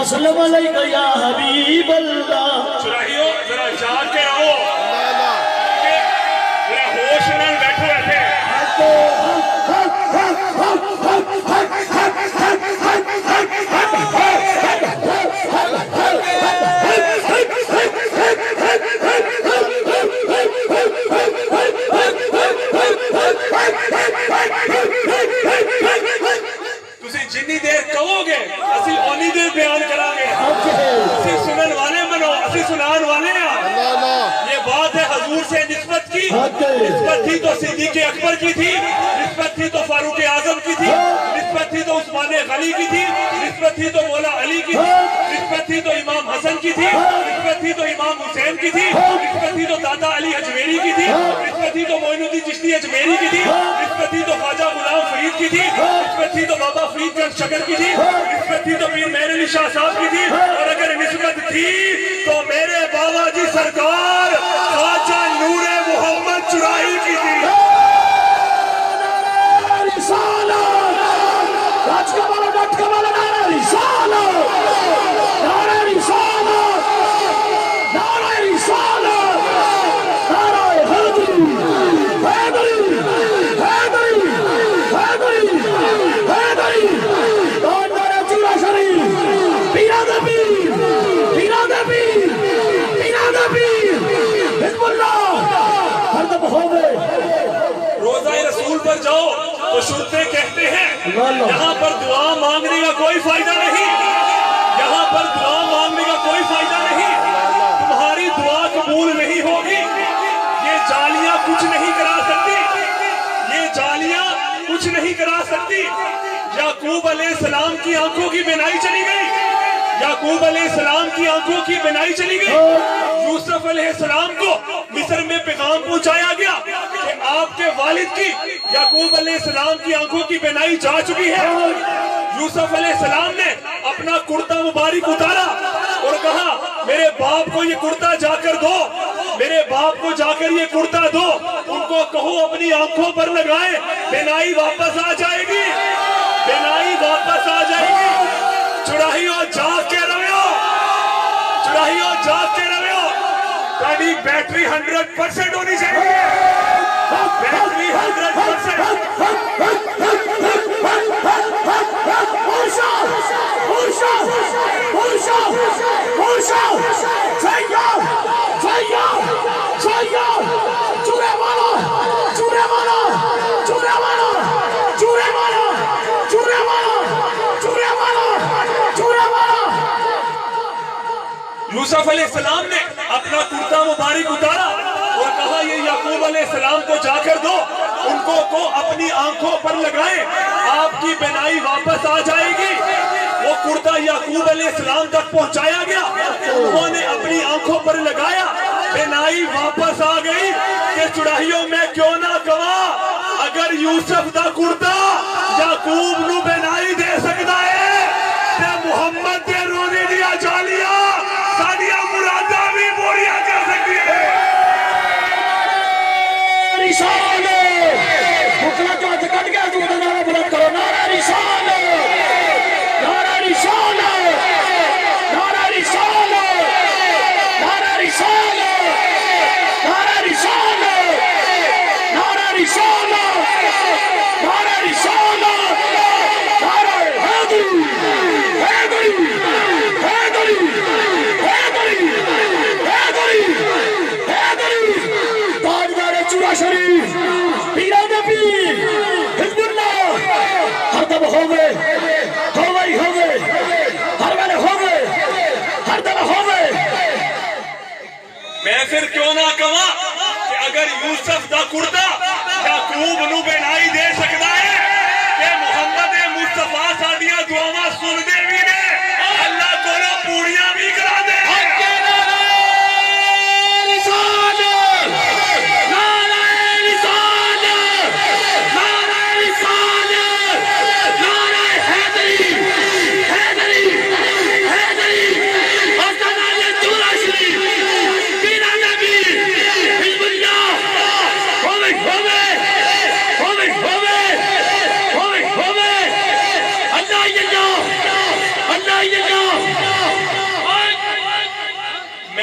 وسلم علیکہ یا حبیب اللہ. چراہیو ذرا جاگ کے رہو ذرا ہوش نال بیٹھو ایتھے. تسی جنی دیر کہو گے اسی اونی دیر بیان کرا گے. اسی سنن والے بنو اسی سنان والے ہیں. یہ بات ہے حضور سے نسبت کی. نسبت تھی تو صدیق اکبر کی تھی, نسبت تھی تو فاروق اعظم کی تھی, نسبت تھی تو عثمان غنی کی تھی, نسبت تھی تو مولا علی کی تھی, نسبت تھی تو امام حسن کی تھی, نسبت تھی تو امام حسین کی تھی, نسبت تھی تو دادا علی اجمیری کی تھی, نسبت تھی تو معین الدین چشتی اجمیری کی تھی, نسبت تھی تو خواجہ غلام فرید کی تھی, نسبت تھی تو بابا فرید چند شکر کی تھی, نسبت تھی تو پیر مہر علی شاہ صاحب کی تھی. اور اگر نسبت تھی تو میرے بابا جی سرکار خواجہ نور محمد چرائی کی تھی. روزہ رسول پر جاؤ تو شرطے کہتے ہیں یہاں پر دعا مانگنے کا کوئی فائدہ نہیں, یہاں پر دعا مانگنے کا کوئی فائدہ نہیں, تمہاری دعا قبول نہیں ہوگی. یہ جالیاں کچھ نہیں کرا سکتی, یہ جالیاں کچھ نہیں کرا سکتی. یعقوب علیہ السلام کی آنکھوں کی بینائی چلی گئی, یعقوب علیہ السلام کی آنکھوں کی بینائی چلی گئی. یوسف علیہ السلام کو مصر میں پیغام پہنچایا گیا کہ آپ کے والد کی یعقوب علیہ السلام کی آنکھوں کی بینائی جا چکی ہے. یوسف علیہ السلام نے اپنا کرتا مبارک اتارا اور کہا میرے باپ کو یہ کرتا جا کر دو, میرے باپ کو جا کر یہ کرتا دو, ان کو کہو اپنی آنکھوں پر لگائیں, بینائی واپس آ جائے گی, بینائی واپس آ جائے گی. چڑھائیو جاگ کے رہو, چڑھائیو جاگ کے رہو. تاری بیٹری 100% ہونی چاہیے, بیٹری 100%. یوسف علیہ السلام نے اپنا کرتا مبارک اتارا اور کہا یہ یعقوب علیہ السلام کو جا کر دو, ان کو اپنی آنکھوں پر لگائیں, آپ کی بینائی واپس آ جائے گی. وہ کرتا یعقوب علیہ السلام تک پہنچایا گیا, انہوں نے اپنی آنکھوں پر لگایا, بینائی واپس آ گئی. کہ چڑھائیوں میں کیوں نہ کہا اگر یوسف دا کرتا یعقوب نو بینائی دے سکتا ہے تے محمد دے رونے دیا جالیا سانیہ مرادہ بھی بوریا کر سکتی ہے. رسالہ بکلا تو ہاتھ کٹ گیا, تو نعرہ بلند کرو, نعرہ رسالہ, نعرہ رسالہ, نعرہ رسالہ, نعرہ رسالہ, نعرہ رسالہ, نعرہ رسالہ, نعرہ رسالہ, نعرہ حیدری, حیدری, حیدری, حیدری, حیدری, حیدری. تاجدار چورا شریف, پیران پیر, حزب اللہ, ہر دم ہو گئے, ہو گئی, ہو گئے, ہر ویلے ہو گئے, ہر دم ہو گئے. میں پھر کیوں نہ کہا کہ اگر یوسف دا کرتا یعقوب نو بینائی دے سکتا ہے کہ محمد مصطفیٰ ساڈیاں دعاواں سن دے بھی نے, اللہ کو پوریاں بھی کرا دے.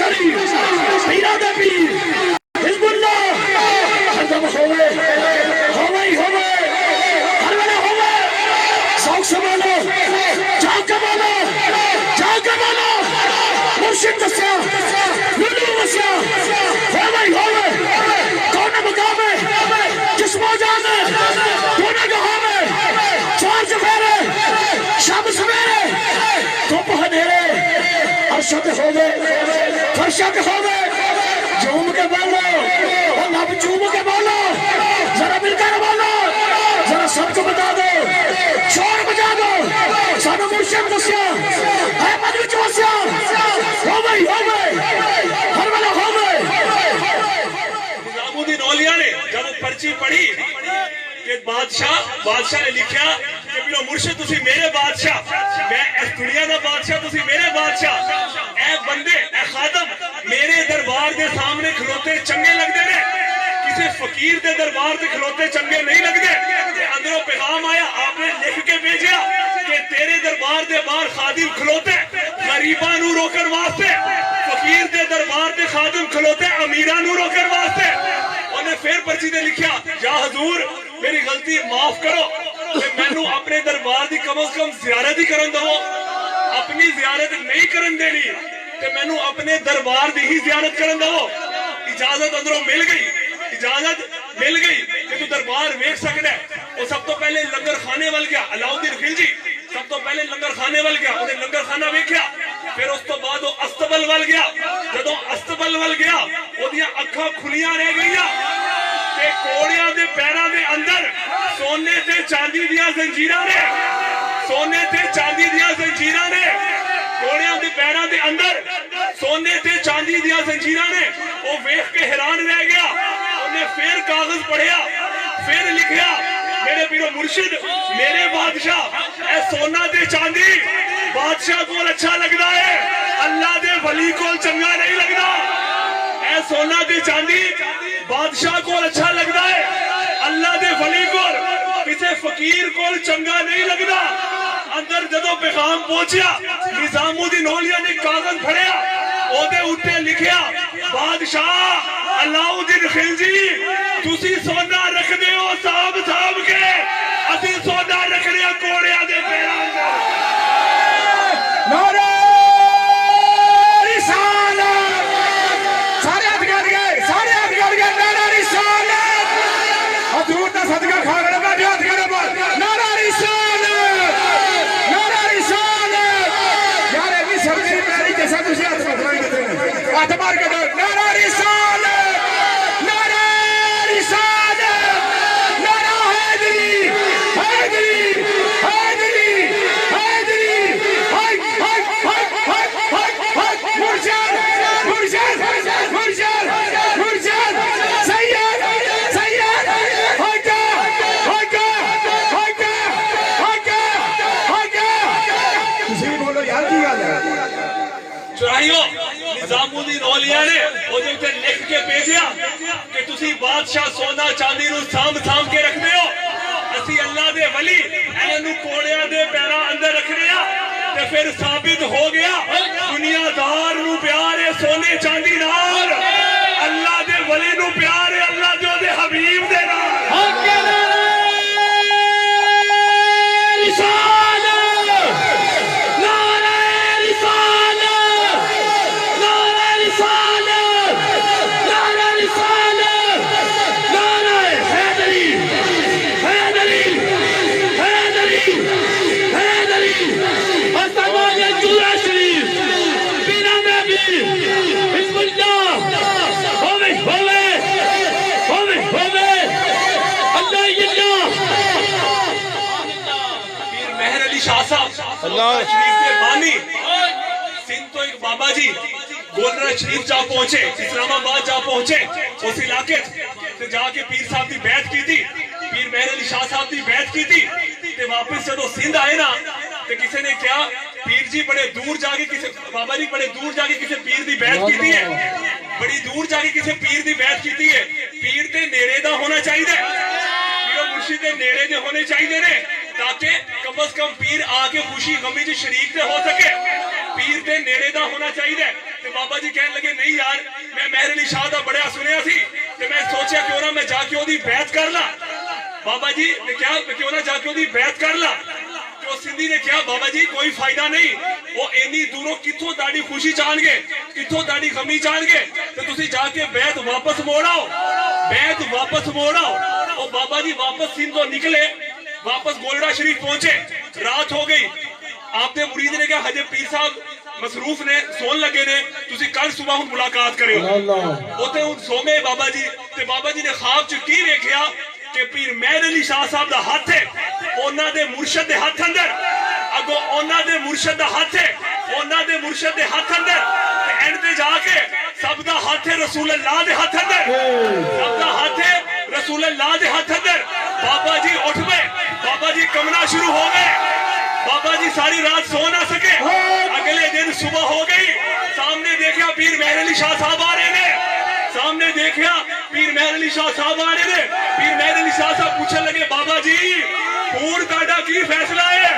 شریف پیرا دے پیر حزب اللہ ختم ہوئے ہر ویلے ہوئے سوک سمانو جا کے مانو مرشد دسیا لولو وسیا ہوئے کون مقام ہے جسم و جان دونوں جہاں میں چار چفیرے شب سویرے دھوپ اندھیرے عرشت ہوئے فرشت ہوئے جھوم کے بولو اور لب چوم کے بولو ذرا مل کر بولو ذرا سب کو بتا دو شور بجا دو سانو مرشد دسیا احمد وچ وسیا ہوئے ہر والا ہوئے نظام الدین اولیاء نے جب وہ پرچی پڑھی کہ بادشاہ نے لکھیا کہ میرا مرشد تسی میرے بادشاہ میں اس دنیا دا بادشاہ تسی میرے بادشاہ اے بندے اے خادم میرے دربار دے سامنے کھلوتے چنگے لگ دے نے کسی فقیر دے دربار دے کھلوتے چنگے نہیں لگ دے اندروں پیغام آیا آپ نے لکھ کے بھیجیا کہ تیرے دربار دے باہر خادم کھلوتے غریباں نو روکن واسطے فقیر دے دربار دے خادم کھلوتے امیراں نو روکن واسطے انہیں پھر پرچی دے لکھیا یا حضور میری غلطی معاف کرو کہ مینوں اپنے دربار دی کم از کم زیارت ہی کرن دو اپنی زیارت نہیں کرن دینی کہ مینوں اپنے دربار دی ہی زیارت کرن دو اجازت اندروں مل گئی کہ تو دربار ویکھ سکدا ہے وہ سب تو پہلے لنگر خانے ول گیا علاؤدین خلجی سب تو پہلے لنگر خانے ول گیا انہیں لنگر خانہ ویکھیا پھر اس تو بعد وہ استبل ول گیا جدوں استبل ول گیا اودیاں اکھاں کھلیاں رہ گئیاں تے کوڑیاں دے پیراں دے اندر سونے تے چاندی دیاں زنجیراں نے کوڑیاں دے پیراں دے اندر سونے تے چاندی دیاں زنجیراں نے وہ ویکھ کے حیران رہ گیا انہیں پھر کاغذ پڑھیا پھر لکھیا میرے پیرو مرشد میرے بادشاہ اے سونا تے چاندی بادشاہ کو اچھا لگدا ہے اللہ دے ولی کو چنگا نہیں لگدا اے سونا تے چاندی بادشاہ کو اچھا لگدا ہے اللہ دے ولی کو کسے فقیر کو چنگا نہیں لگدا اندر جدو پیغام پہنچیا نظام الدین اولیاء نے کاغذ پھڑیا اودے اوتے لکھیا بادشاہ علاؤدین خلجی تسی سونا رکھ دے ہو صاحب کے اسی سونا رکھ رہے ہیں کوڑیاں دے پیراں دے نعرہ رسالت سارے ہاتھ کر گئے نعرہ رسالت حضور دا صدقہ کھا گئے بیٹھے ہاتھ کر نعرہ رسالت یار ایک سرکری پیاری جیسا تسی ہاتھ پکڑائی دیتے ہیں ہاتھ مار کے دو نعرہ رسالت نعرہ حیدری نظام الدین اولیاء نے وہ جو لکھ کے بھیجیا کہ تسی بادشاہ سونا چاندی نو سام کے رکھتے ہو اسی اللہ دے ولی اینو کوڑیاں دے پیراں اندر رکھنے ہاں تے پھر ثابت ہو گیا دنیا دار نو پیار ہے سونے چاندی نال اللہ دے ولی نو پیار ہے اللہ جو دے حبیب دے نال اللہ شریف کے بانی سندھ تو ایک بابا جی گولڈرا شریف جا پہنچے اسلام آباد جا پہنچے اس علاقے سے جا کے پیر صاحب دی بیعت کی تھی پیر مہر علی شاہ صاحب دی بیعت کی تھی تے واپس جدو سندھ آئے نا تے کسی نے کیا پیر جی بڑے دور جا کے کسی بابا جی بڑے دور جا کے کسی پیر دی بیعت کی تھی ہے بڑی دور جا کے کسی پیر دی بیعت کی تھی ہے پیر تے نیڑے دا ہونا چاہیے پیرو مرشد دے نیڑے دے ہونے چاہیے نے تاکہ کم از کم پیر آ کے خوشی غمی جی شریک سے ہو سکے پیر دے نیڑے دا ہونا چاہیے تے بابا جی کہنے لگے نہیں یار میں مہر علی شاہ دا بڑا سنیا سی تے میں سوچیا کیوں نہ میں جا کے اودی بیعت کر لا بابا جی نے کیا کیوں نہ جا کے اودی بیعت کر لا تو سندھی نے کیا بابا جی کوئی فائدہ نہیں وہ اینی دوروں کتھوں تاڑی خوشی چاہن گے کتھوں تاڑی غمی چاہن گے تو تسی جا کے بیعت واپس موڑ آؤ بیعت واپس موڑ آؤ اور بابا جی واپس سندھ تو نکلے واپس گولڑا شریف پہنچے رات ہو گئی آپ نے مرید نے کہا حجب پیر صاحب مصروف نے سون لگے نے تسی کل صبح ہوں ملاقات کرے ہو ہوتے ہوں سو گئے بابا جی تے بابا جی نے خواب چکی ویکھیا کہ پیر مہر علی شاہ صاحب دا ہاتھ ہے اونا دے مرشد دے ہاتھ اندر اگو اونا دے مرشد دا ہاتھ ہے اونا دے مرشد دے ہاتھ اندر اینڈ تے جا کے سب دا ہاتھ ہے رسول اللہ دے ہاتھ اندر سب دا ہاتھ ہے رسول اللہ دے ہاتھ اندر بابا جی اٹھ گئے بابا جی کمنا شروع ہو گئے بابا جی ساری رات سو نہ سکے اگلے دن صبح ہو گئی سامنے دیکھا پیر مہر علی شاہ صاحب آ رہے ہیں سامنے دیکھا پیر مہر علی شاہ صاحب آ رہے ہیں پیر مہر علی شاہ صاحب پوچھنے لگے بابا جی ہون تاڑا کی فیصلہ ہے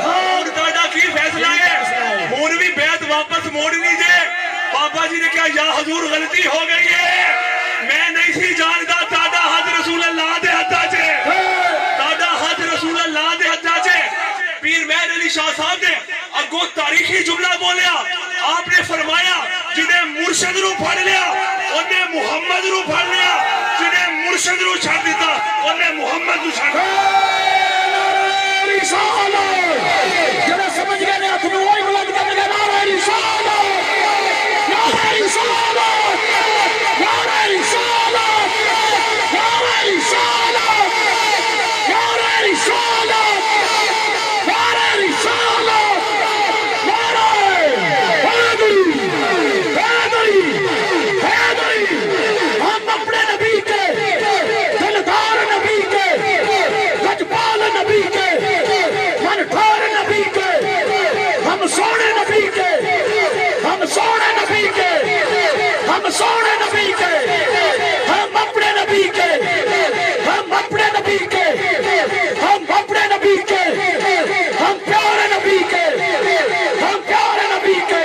ہون تاڑا کی فیصلہ ہے ہون بھی بیعت واپس موڑنی دے بابا جی نے کہا یا حضور غلطی ہو گئی ہے میں نہیں سی جانتا تاڑا ہاتھ رسول اللہ دے ہتھا چے تاڑا ہاتھ رسول اللہ دے ہتھا چے پیر مہر علی شاہ صاحب نے اگو تاریخی جملہ بولیا آپ نے فرمایا جنہیں مرشد رو پڑھ لیا انہیں محمد رو پڑھ لیا جنہیں مرشد رو چھڑ دیتا انہیں محمد رو چھڑ رسالت جنہیں سمجھ گئے نے اپنے وہی بلند کرنے کے نعرہ رسالت نعرہ رسالت نعرہ رسالت نعرہ رسالت نعرہ رسالت نعرہ رسالت نعرہ حیدری حیدری حیدری ہم اپنے نبی کے دلدار نبی کے لجپال نبی کے منٹھار نبی کے ہم سونے نبی کے ہم سونے نبی کے ہم سونے نبی کے ہم اپنے نبی کے ہم اپنے نبی کے ہم اپنے نبی کے ہم پیارے نبی کے ہم پیارے نبی کے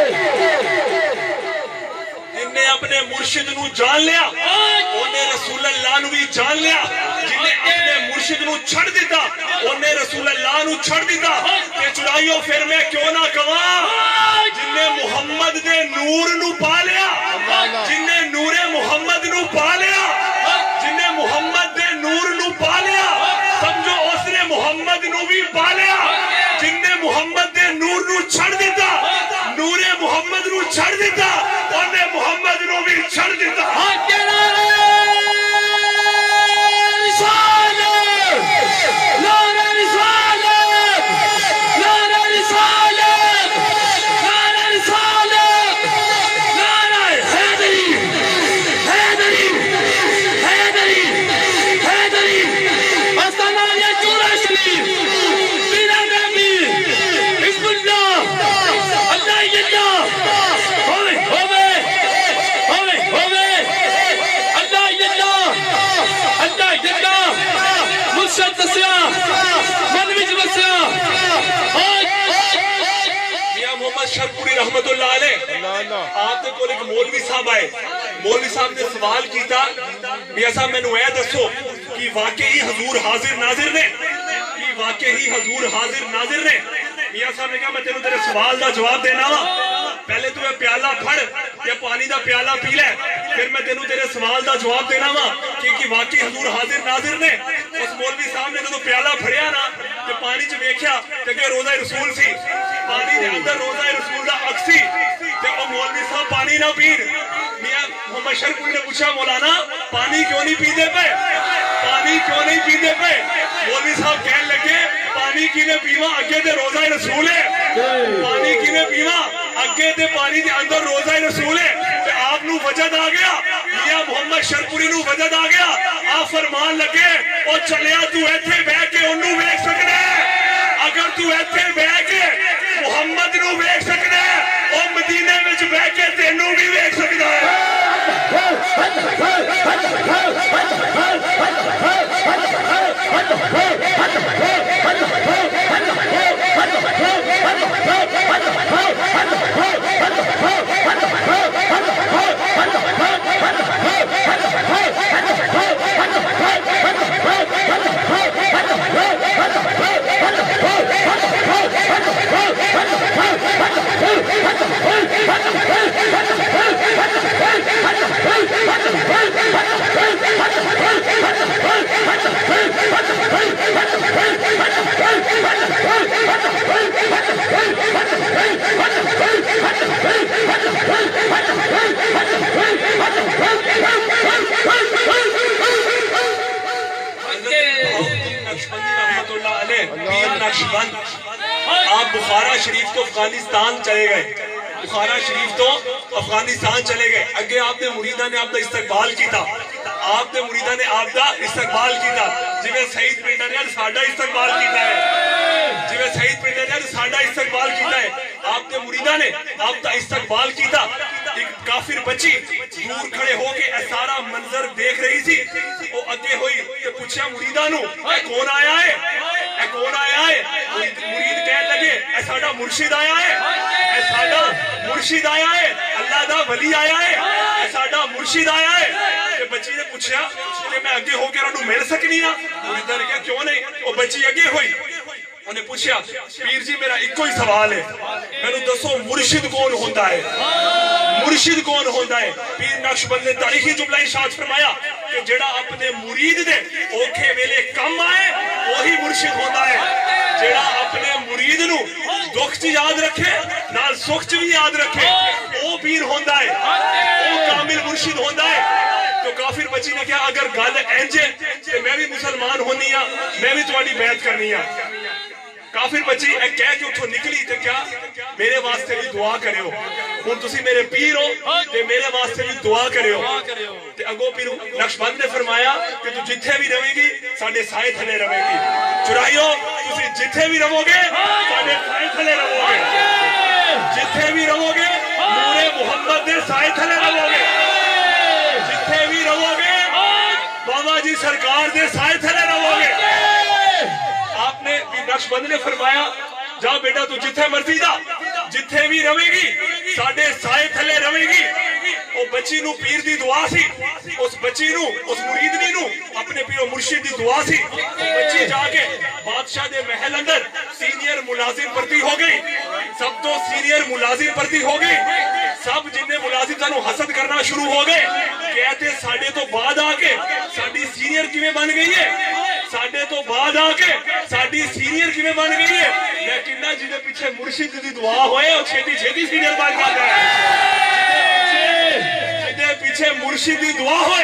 جن نے اپنے مرشد نو جان لیا انہیں رسول اللہ نو بھی جان لیا جن نے اپنے مرشد نو چھڑ دیتا انہیں رسول اللہ نو چھڑ دیتا کہ چڑائیوں پھر میں کیوں نہ کہاں جن نے محمد دے نور نو پا لیا جن نے نور محمد نو پا لیا جن نے محمد دے نور نو پا لیا سمجھو اس نے محمد نو بھی پا لیا جن نے محمد دے نور نو چھڑ دیتا نور محمد نو چھڑ دیتا انہیں محمد نو بھی چھڑ دیتا شرپوری رحمت اللہ علیہ آپ نے کو ایک مولوی صاحب آئے مولوی صاحب نے سوال کیتا میاں صاحب میں نو اے دسو کہ واقعی حضور حاضر ناظر نے کہ واقعی حضور حاضر ناظر نے میاں صاحب نے کہا میں تیرے سوال دا جواب دینا وا پہلے تو میں پیالہ پھڑ یا پانی دا پیالہ پی لے پھر میں تیرے سوال دا جواب دینا وا کہ واقعی حضور حاضر ناظر نے اس مولوی صاحب نے جو پیالہ پھڑیا نا کہ پانی چ ویکھیا کہ روزہ رسول سی پانی دے اندر روزہ رسول دا اکسی تے او مولوی صاحب پانی نہ پین میاں محمد شرپوری نے پوچھا مولانا پانی کیوں نہیں پیندے پے پانی کیوں نہیں پیندے پے مولوی صاحب کہنے لگے پانی کیویں پیواں اگے تے روزہ رسول ہے پانی کیویں پیواں اگے تے پانی دے اندر روزہ رسول ہے تے آپ نو وجد آ گیا میاں محمد شرپوری نو وجد آ گیا آپ فرمان لگے او چلیا تو ایتھے بیٹھ کے اونوں ویکھ سکدا ہے اگر تو ایتھے بیٹھ کے محمد نو ویکھ سکدا ہے او مدینے وچ بیٹھ کے تینوں بھی ویکھ سکدا ہے چلے گئے بخارا شریف تو افغانستان چلے گئے اگے آپ نے مریدہ نے آپ کا استقبال کیتا آپ نے مریدہ نے آپ کا استقبال کیتا جویں سعید پنڈا نے ساڈا استقبال کیتا ہے جویں سعید پنڈا نے ساڈا استقبال کیتا ہے آپ نے مریدہ نے آپ کا استقبال کیتا ایک کافر بچی دور کھڑے ہو کے اے سارا منظر دیکھ رہی تھی وہ اگے ہوئی تے پوچھا مریداں نو اے کون آیا ہے اے کون آیا ہے مرید کہنے لگے اے ساڈا مرشد آیا ہے اے ساڈا مرشد آیا ہے اللہ دا ولی آیا ہے اے ساڈا مرشد آیا ہے تے بچی نے پوچھا کہ میں اگے ہو کے انہوں مل سکنی ہاں مریداں نے کہا کیوں نہیں وہ بچی اگے ہوئی انہیں پوچھا پیر جی میرا ایک ہی سوال ہے میں نے دسو مرشد کون ہوتا ہے مرشد کون ہوتا ہے پیر نقشبند نے تاریخی جملہ ارشاد فرمایا کہ جڑا اپنے مرید دے اوکھے ویلے کم آئے وہی مرشد ہوتا ہے جڑا اپنے مرید نو دکھ چ یاد رکھے نال سکھ چ بھی یاد رکھے وہ پیر ہوتا ہے وہ کامل مرشد ہوتا ہے تو کافر بچی نے کہا اگر گل انج ہے تے میں بھی مسلمان ہونی ہاں میں بھی تہاڈی بیعت کرنی ہاں کافر بچی ایک کہہ کے اتھوں نکلی تے کیا میرے واسطے بھی دعا کریو ہن تسی میرے پیر ہو تے میرے واسطے بھی دعا کریو تے اگوں پیر نقشبند نے فرمایا کہ تو جتھے بھی رہے گی ساڈے سائے تھلے رہے گی چرائیو تسی جتھے بھی رہو گے ساڈے سائے تھلے رہو گے جتھے بھی رہو گے نور محمد دے سائے تھلے رہو گے جتھے بھی رہو گے بابا جی سرکار دے سائے تھلے رہو گے آپ نے نقشبند نے فرمایا جا بیٹا تو جتھے مرضی دا جتھے بھی رہے گی ساڈے سائے تھلے رہے گی وہ بچی نو پیر دی دعا سی اس بچی نو اس مریدنی نو اپنے پیر و مرشد دی دعا سی بچی جا کے بادشاہ دے محل اندر سینئر ملازم بھرتی ہو گئی سب تو سینئر ملازم بھرتی ہو گئی سب جن ملازم سانو حسد کرنا شروع ہو گئے کہتے ساڈے تو بعد آ کے ساڈی سینئر کیویں بن گئی ہے ساڈے تو بعد آ کے ساڈی سینئر کیویں بن گئی ہے لیکن نہ جدے پیچھے مرشد دی دعا ہوئے اور چھیتی چھیتی سینئر بن جاتا ہے جدے پیچھے مرشد دی دعا ہوئے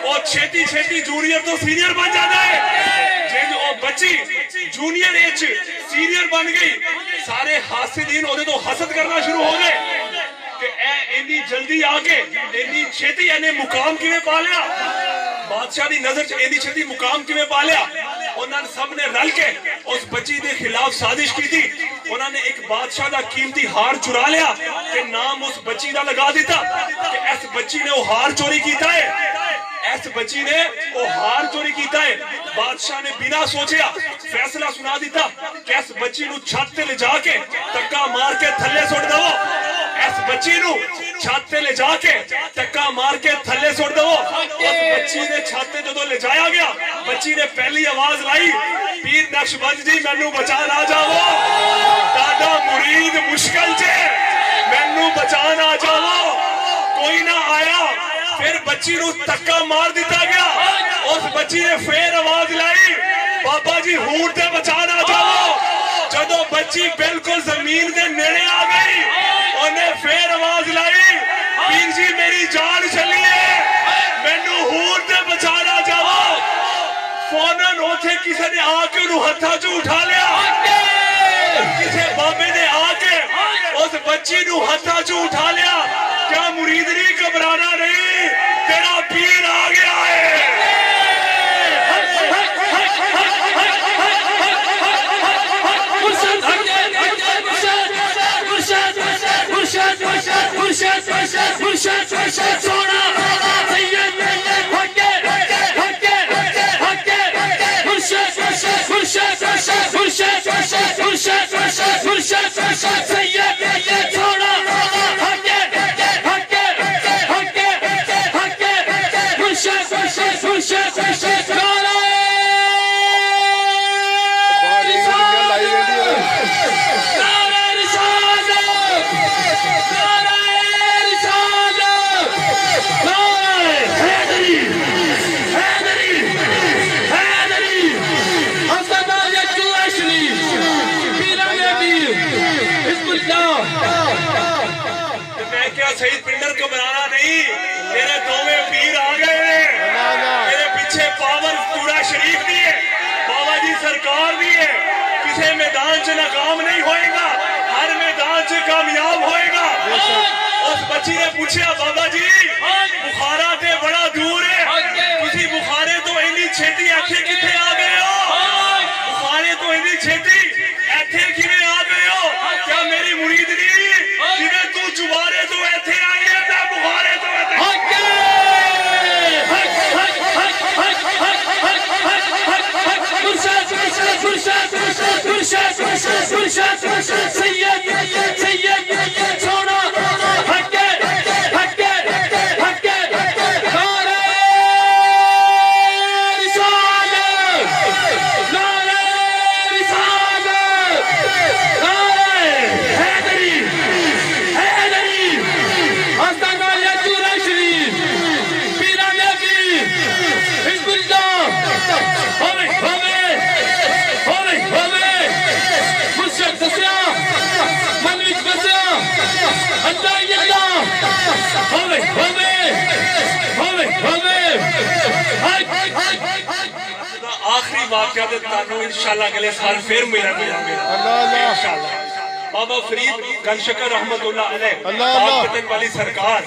اور چھیتی چھیتی جونیئر تو سینئر بن جاتا ہے جن وہ بچی جونیئر ایچ سینئر بن گئی سارے حاسدین اودے تو حسد کرنا شروع ہو گئے کہ اے اتنی جلدی آ کے اتنی چھیتی اینے مقام کیویں پا لیا بادشاہ دی نظر چ اتنی چھیتی مقام کیویں پا لیا انہاں سب نے رل کے اس بچی دے خلاف سازش کی تھی انہاں نے ایک بادشاہ دا قیمتی ہار چرا لیا کہ نام اس بچی دا لگا دیتا کہ اس بچی نے وہ ہار چوری کیتا ہے اس بچی نے وہ ہار چوری کیتا ہے بادشاہ نے بنا سوچیا فیصلہ سنا دیتا کہ اس بچی نو چھت تے لے جا کے تکا مار کے تھلے سٹ دو اس بچی نو چھت تے لے جا کے تکا مار کے تھلے سٹ دو اس بچی نے چھت تے جدوں لے جایا گیا بچی نے پہلی آواز لائی پیر نقشبند جی مینوں بچان آ جاؤ دادا مرید مشکل چ مینوں بچان آ جاؤ کوئی نہ آیا پھر بچی نو تکا مار دیتا گیا اس بچی نے پھر آواز لائی بابا جی ہونٹ تے بچان آ جاؤ جدو بچی بالکل زمین دے نیڑے آ گئی انہیں پھر آواز لائی پیر جی میری جان چلی ہے مینوں ہونٹ تے بچان آ جاؤ فونن اوتھے کسی نے آ کے انہوں ہتھاں چوں اٹھا لیا کسی بابے نے آ کے اس بچی نو ہتھاں چوں اٹھا لیا کیا مرید نہیں گھبرانا نہیں تیرا پیر آ گیا ہے شہید پنڈر کو بنانا نہیں تیرے دوویں پیر آ گئے تیرے پیچھے پاور پورا شریف بھی ہے بابا جی سرکار بھی ہے کسی میدان سے ناکام نہیں ہوئے گا ہر میدان سے کامیاب بچی نے پوچھا بابا جی بخارا تے بڑا دور ہے تسی بخارے تو اینی چھیتی ایتھے کتھے آ گئے ہو بخارے تو اینی چھیتی ایتھے کیویں آ گئے ہو کیا میری مرید نہیں جویں تو جوارے تو ایتھے آئی ہے میں بخارے تو آخری واقعہ دے تانوں انشاءاللہ اگلے سال پھر ملیں گے انشاءاللہ بابا فرید گنشکر رحمت اللہ علیہ پاک پتن والی سرکار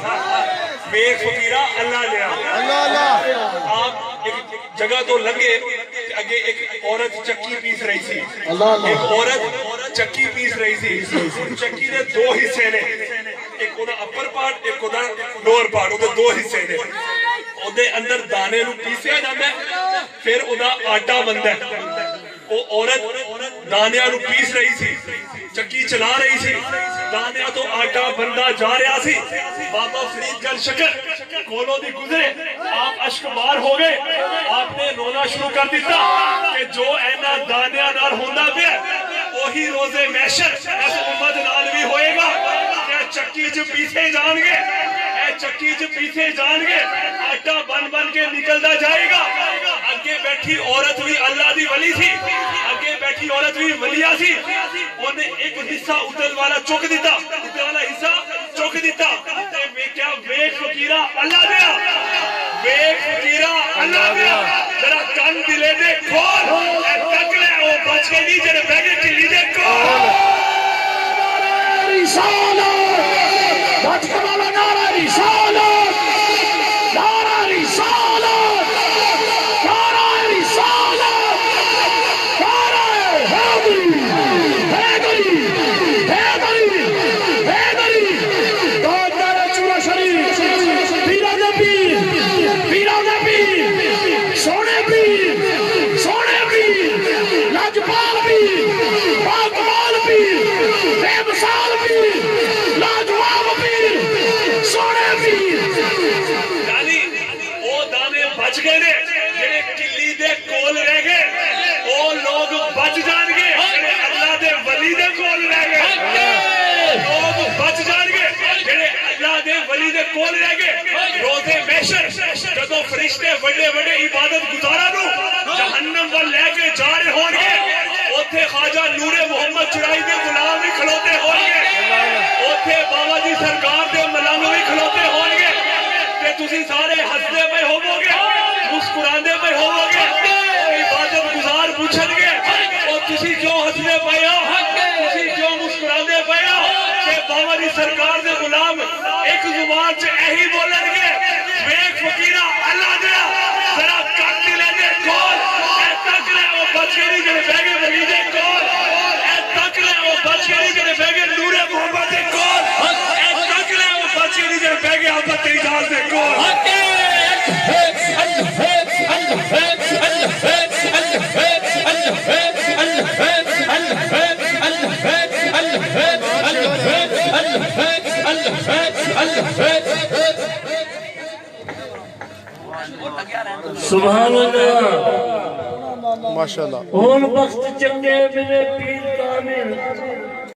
میک فقیرہ اللہ لیا آپ ایک جگہ تو لگے اگے ایک عورت چکی پیس رہی تھی ایک عورت چکی پیس رہی تھی چکی دے دو حصے نے ایک اودا اپر پارٹ ایک اودا لوور پارٹ اودا دو حصے نے اودے اندر دانے نو پیسیا جاندا ہے پھر اودا آٹا بندا ہے وہ عورت دانیاں نو پیس رہی تھی چکی چلا رہی تھی دانیاں تو آٹا بندا جا رہا سی بابا فرید گنشکر کولوں دی گزرے آپ اشک بار ہو گئے آپ نے رونا شروع کر دیتا کہ جو اینا دانیاں نال ہوندا پیا وہی روزے محشر اس امت نال بھی ہوئے گا کہ چکی جو پیسے جان گے چکی جو پیچھے جان گے آٹا بن بن کے نکلتا جائے گا اگے بیٹھی عورت بھی اللہ دی ولی تھی اگے بیٹھی عورت بھی ولیہ تھی انہیں ایک حصہ اتل والا چک دیتا اتل والا حصہ چک دیتا کیا ویک فقیرہ اللہ دیا ویک فقیرہ اللہ دیا ذرا کان دلے دے کھول تک لے وہ بچ کے نہیں جنہیں بیگے کلی دے کھول رسالت بچ کے والا نعرہ رسالت نعرہ رسالت نعرہ رسالت نعرہ حیدری حیدری حیدری دادار چورا شریف پیرا نبی سونے بھی لاجپال بھی باقمال بھی بے مثال بھی لاجواب بھی سونے بھی یعنی وہ دانے بچ گئے نے جنہیں کلی دے کول رہ گئے وہ لوگ بچ جان گے اللہ دے ولی دے کول رہ گئے لوگ بچ جان گے جنہیں اللہ دے ولی دے کول رہ گئے روزے محشر جدو فرشتے بڑے بڑے عبادت گزارا نو جہنم وال لے کے جا رہے ہون گے اوتھے خواجہ نور محمد چرائی دے غلام بھی کھلوتے ہون گے اوتھے بابا جی سرکار دے ملنگ بھی کھلوتے ہون گے تے تسی سارے ہسدے پے ہوو گے مسکراندے پے ہوو گے عبادت گزار پوچھن گے او تسی کیوں ہسدے پے ہو تسی کیوں مسکراندے پے ہو کہ بابا جی سرکار دے غلام ایک زبان چ یہی بولن گے ویکھ فقیرہ اللہ دیا ذرا کٹ لے دے کھول اے تک لے او بچ گئی جڑے بیگے ولی دے کھول اے تک لے او بچ گئی جڑے بیگے نور محمد دے کھول اے تک لے او بچ گئی جڑے بیگے احمد اجاز دے کھول سبحان اللہ ماشاءاللہ اون وقت چنگے میرے پیر کامل